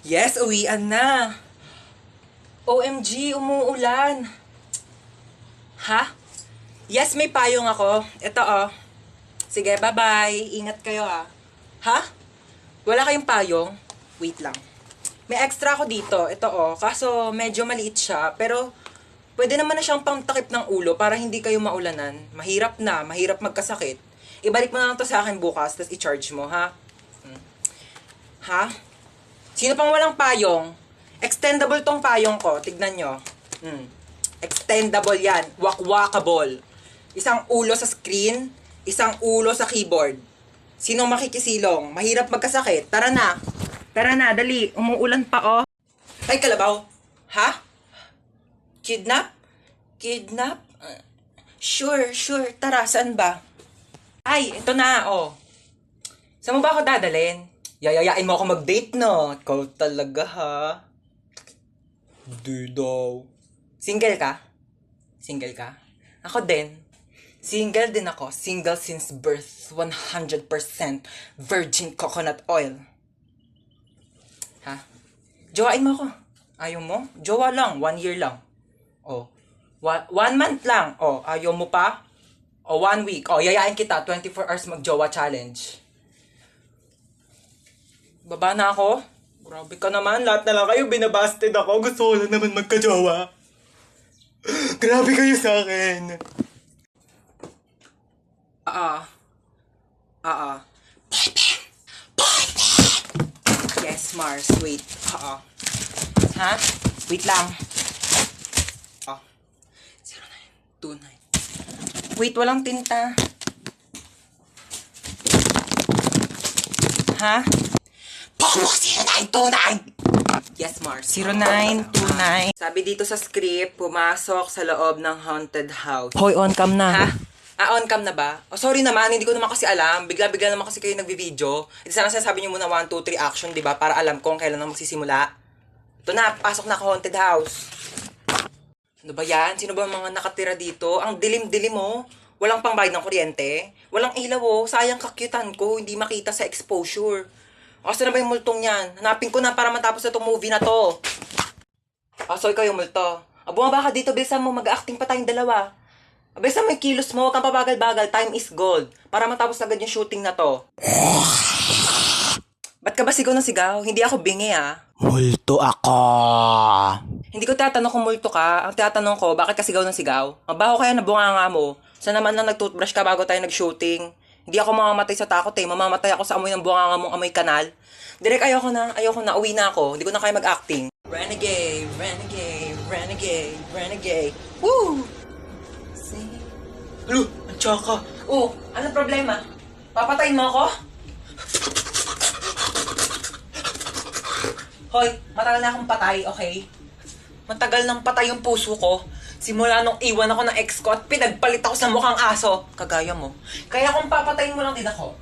Yes, uwian na. OMG, umuulan. Ha? Yes, may payong ako. Ito oh. Sige, bye-bye. Ingat kayo ha. Ha? Wala kayong payong? Wait lang. May extra ako dito. Ito oh. Kaso medyo maliit siya. Pero pwede naman na siyang pangtakip ng ulo para hindi kayo maulanan. Mahirap na. Mahirap magkasakit. Ibalik mo na lang to sa akin bukas. Tapos i-charge mo ha. Ha? Sino pang walang payong? Extendable tong payong ko. Tignan nyo. Extendable yan. Wakwakable. Isang ulo sa screen, isang ulo sa keyboard. Sinong makikisilong? Mahirap magkasakit. Tara na. Tara na, dali. Umuulan pa, oh. Ay, kalabaw. Ha? Kidnap? Kidnap? Sure. Tara, saan ba? Ay, ito na, oh. Saan mo ba ako dadalhin? Yayayain mo ako mag-date, no? Ikaw talaga, ha? Di daw. Single ka? Single ka? Ako din. Single din ako. Single since birth. 100% virgin coconut oil. Ha? Jowain mo ako. Ayaw mo? Jowa lang. 1 year lang. Oh. 1 month lang. Oh, ayaw mo pa? Oh, 1 week. Oh, yayain kita. 24 hours mag-jowa challenge. Baba na ako? Grabe ka naman. Lahat na lang kayo. Binabasted ako. Gusto ko lang naman magka-jowa. Grabe kayo sa akin. Yes, Mars. Wait. Ha? Wait lang. 0929. Wait, walang tinta. Ha? Pomo 0929! Yes, Mars. 0929. Sabi dito sa script, pumasok sa loob ng haunted house. Hoy, on cam na. Ha? On cam na ba? Oh, sorry naman, hindi ko naman kasi alam. Bigla-bigla naman kasi kayo nagbi-video. Ito sana sinasabi niyo muna 1, 2, 3 action, di ba? Para alam kung kailan na magsisimula. Ito na, pasok na ako haunted house. Ano ba yan? Sino ba mga nakatira dito? Ang dilim-dilim oh. Walang pangbayad ng kuryente. Walang ilaw oh. Sayang kakyutan ko. Hindi makita sa exposure. Asa na ba yung multong yan? Hanapin ko na para matapos na itong movie na to. Aso, ikaw yung multo. Bumaba ka dito, bilisan mo. Mag-acting pa tayong dalawa. Bilisan mo yung kilos mo. Huwag kang pabagal-bagal. Time is gold. Para matapos agad yung shooting na to. Ba't ka ba sigaw ng sigaw? Hindi ako bingi ah. Multo ako. Hindi ko tatanong kung multo ka. Ang tatanong ko, bakit ka sigaw ng sigaw? Mabaho kaya na bunganga mo. Saan naman lang nag-toothbrush ka bago tayo nag-shooting? Hindi ako mamamatay sa takot eh. Mamamatay ako sa amoy ng bunganga mong amoy kanal. Direk, ayoko na. Uwi na ako. Hindi ko na kaya mag-acting. Renegade. Woo! See? Hello, nagtsaka. Oh, anong problema? Papatayin mo ako? Hoy, matagal na akong patay, okay? Matagal nang patay yung puso ko. Simula nung iwan ako ng ex ko at pinagpalit ako sa mukhang aso. Kagaya mo. Kaya kung papatayin mo lang din ako,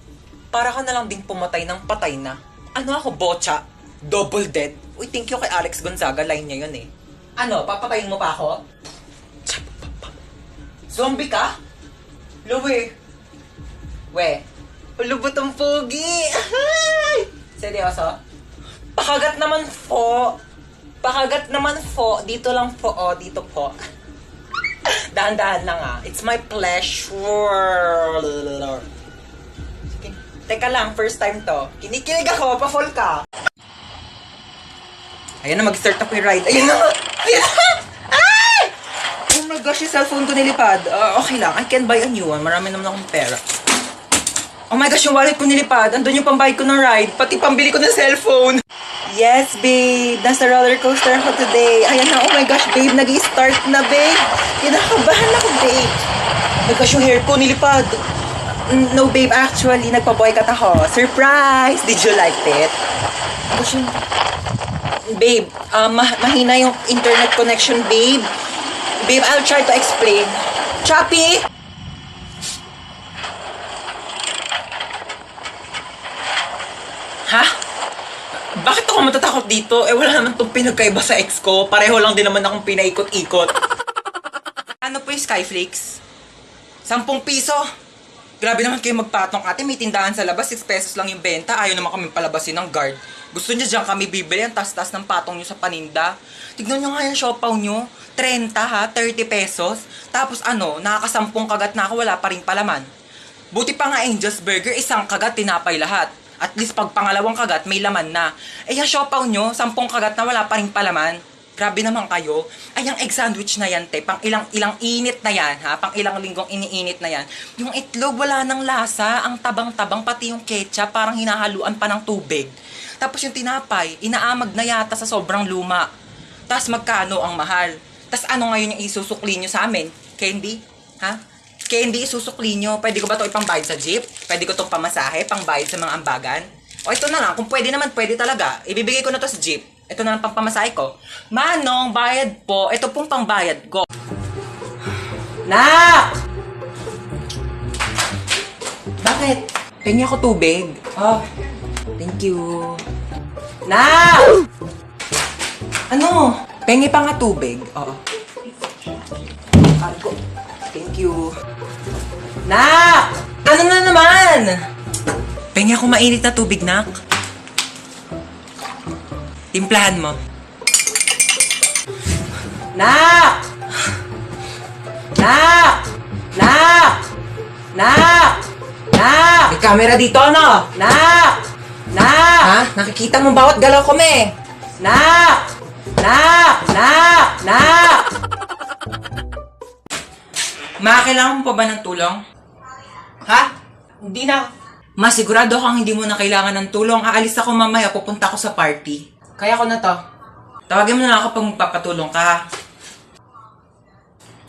para ka na lang din pumatay ng patay na. Ano ako, bocha? Double dead? Uy, thank you kay Alex Gonzaga. Line niya yun eh. Ano, papatayin mo pa ako? Zombie ka? Luwi. We. Ulubot ang pogi. Seryoso? Pakagat naman po. Dito lang po, oh. Dito po. Dahan-dahan lang ah. It's my pleasure. Sige. Teka lang, first time to. Kinikilig ako, pa-fall ka. Ayan na, mag-start ako yung ride. Ayan na! Ay! Oh my gosh, yung cellphone ko nilipad. Okay lang, I can buy a new one. Marami naman akong pera. Oh my gosh, yung wallet ko nilipad. Andun yung pambayad ko ng ride. Pati pambili ko ng cellphone. Yes, babe. Nasa roller coaster ako today. Ayan na, oh my gosh, babe. Nag-i-start na, babe. Kinakabahan ako, babe. Oh my gosh, yung hair ko nilipad. No, babe. Actually, nagpa-boycott ako. Surprise! Did you like it? Gosh, babe, mahina yung internet connection, babe. Babe, I'll try to explain. Choppy! Ha? Bakit ako matatakot dito? Eh, wala naman itong pinagkaiba sa ex ko. Pareho lang din naman akong pinaikot-ikot. Ano po yung Skyflakes? 10 piso. Grabe naman kayo magpatong ate. May tindahan sa labas, 6 pesos lang yung benta. Ayaw naman kami palabasin ng guard. Gusto niya dyan kami bibili ang tas-tas ng patong nyo sa paninda. Tignan nyo nga yung siopaw nyo. 30 ha, 30 pesos. Tapos ano, nakakasampung kagat na ako, wala pa rin palaman. Buti pa nga Angel's Burger, isang kagat, tinapay lahat. At least pag pangalawang kagat, may laman na. Eh yung siopaw nyo, 10 kagat na wala pa rin palaman. Grabe naman kayo. Ay, yung egg sandwich na yan, te. Pang ilang init na yan, ha? Pang ilang linggong iniinit na yan. Yung itlog, wala nang lasa. Ang tabang-tabang, pati yung ketchup, parang hinahaluan pa ng tubig. Tapos yung tinapay, inaamag na yata sa sobrang luma. Tapos magkano ang mahal? Tapos ano ngayon yung isusukli nyo sa amin? Candy? Ha? Candy, isusukli nyo. Pwede ko ba ito ipambayad sa jeep? Pwede ko itong pamasahe, pangbayad sa mga ambagan? O ito na lang, kung pwede naman, pwede talaga. Ibibigay ko na to sa jeep. Ito na lang pang pamasahe ko. Manong, bayad po. Ito pong pangbayad ko. Nak! Bakit? Pengi ako tubig. Oh, thank you. Nak! Ano? Pengi pa nga tubig. Oo. Ako. Thank you. Nak! Ano na naman? Pengi ako mainit na tubig, Nak. Timplahan mo. Nak! Nak! Nak! Nak! Nak! May camera dito, ano? Nak! Nak! Ha? Nakikita mo bawat galaw ko, me? Nak! Nak! Nak! Nak! Ma, kailangan mo pa ba ng tulong? Ha? Hindi na. Ma, sigurado kang hindi mo na kailangan ng tulong. Aalis ako mamaya, pupunta ako sa party. Kaya ko na to. Tawagin mo na ako pag magpapatulong ka, ha?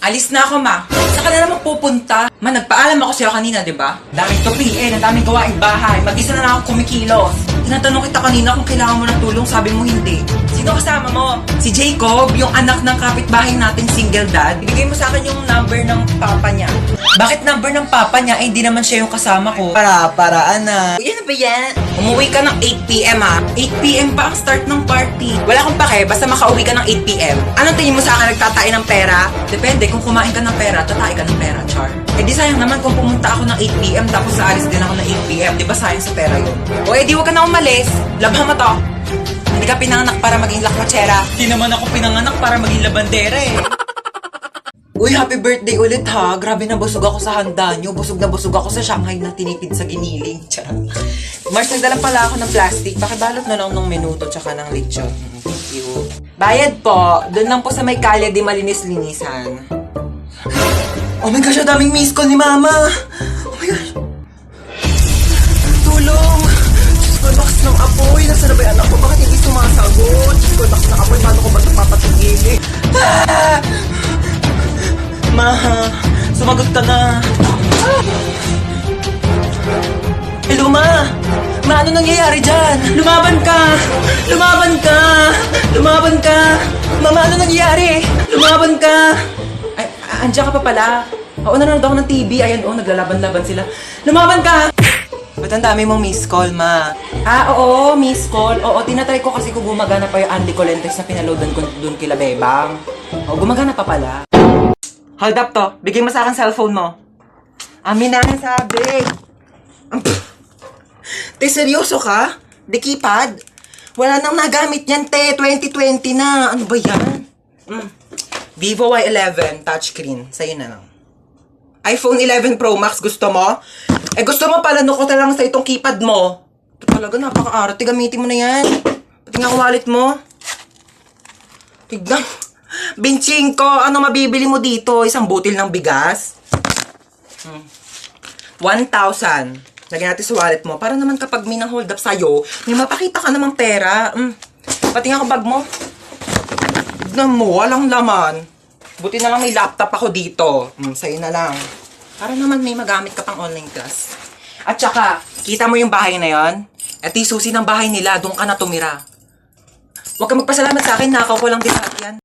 Alis na ako, ma. Saan ka na naman pupunta? Ma, nagpaalam ako sa'yo kanina, di ba? Daming tupiin, ang daming gawaing bahay. Mag-isa na lang ako kumikilos. Tinatanong kita kanina kung kailangan mo ng tulong, sabi mo hindi. Sino kasama mo? Si Jacob, yung anak ng kapitbahay natin, single dad. Ibigay mo sa akin yung number ng papa niya. Bakit number ng papa niya? Eh, hindi naman siya yung kasama ko. Para-paraan na. Yan na ba yan? Umuwi ka ng 8 p.m. ha? 8 p.m. pa ang start ng party. Wala akong pake, basta makauwi ka ng 8 p.m. Anong tingin mo sa akin, nagtatain ng pera? Depende, kung kumain ka ng pera, tatain ka ng pera, char. Eh di sayang naman kung pumunta ako ng 8 p.m. tapos aalis din ako ng 8 p.m. Di ba sayang sa pera yun? O eh di huwag ka na umalis. Labhan mo to. Hindi ka pinanganak para maging lakwachera. Hindi naman ako pinanganak para maging labandera eh. Uy, happy birthday ulit ha. Grabe na busog ako sa handa nyo. Busog na busog ako sa Shanghai na tinipid sa giniling. Charot. Mars, nagdala pala ako ng plastic. Pakibalot na lang ng minuto tsaka ng lechon. Thank you. Bayad po. Doon lang po sa may kalye di malinis-linisan. Oh my gosh, ang daming miss call ni Mama. Oh my gosh. Tulong. Diyos ko, lakas ng apoy. Nasaan na ba yung anak ko? Bakit hindi sumasagot? Diyos ko, lakas ng apoy. Paano ko ba ito papatigilin? Ah! Ma, sumagot ka na. Hello, Ma. Ma, ano nangyayari dyan? Lumaban ka! Lumaban ka! Lumaban ka! Mama, ano nangyayari? Lumaban ka! Ay, andiyan ka pa pala. Oo, nanonood ako ng TV. Ayan, naglalaban-laban sila. Lumaban ka! Ba't ang dami mong miss call, Ma? Ah, oo, miss call. Oo, tinatry ko kasi kung gumagana pa yung Andy Colentes na pinaloadan ko dun kila Bebang. Oo, gumagana pa pala. Hold up to. Bigay mo sa akin cellphone mo. Amin na sabi. Te, seryoso ka? The keypad? Wala nang nagamit yan, te. 2020 na. Ano ba yan? Vivo Y11 touchscreen. Sa'yo na lang. iPhone 11 Pro Max, gusto mo? Eh, gusto mo pala ko na lang sa itong keypad mo. Ito talaga, napaka-arte. Gamitin mo na yan. Pati nga ang wallet mo. Tignan. Binching ko, ano mabibili mo dito? Isang butil ng bigas? 1,000. Lagyan natin sa wallet mo. Para naman kapag may nang-hold up sa'yo, may mapakita ka namang pera. Pati nga bag mo. Tignan mo, walang laman. Buti na lang may laptop ako dito. Sa'yo na lang. Para naman may magamit ka pang online class. At saka, kita mo yung bahay na yon? At yung susi ng bahay nila, doon ka na tumira. Huwag ka magpasalamat sa akin, nakaw ko lang din yan.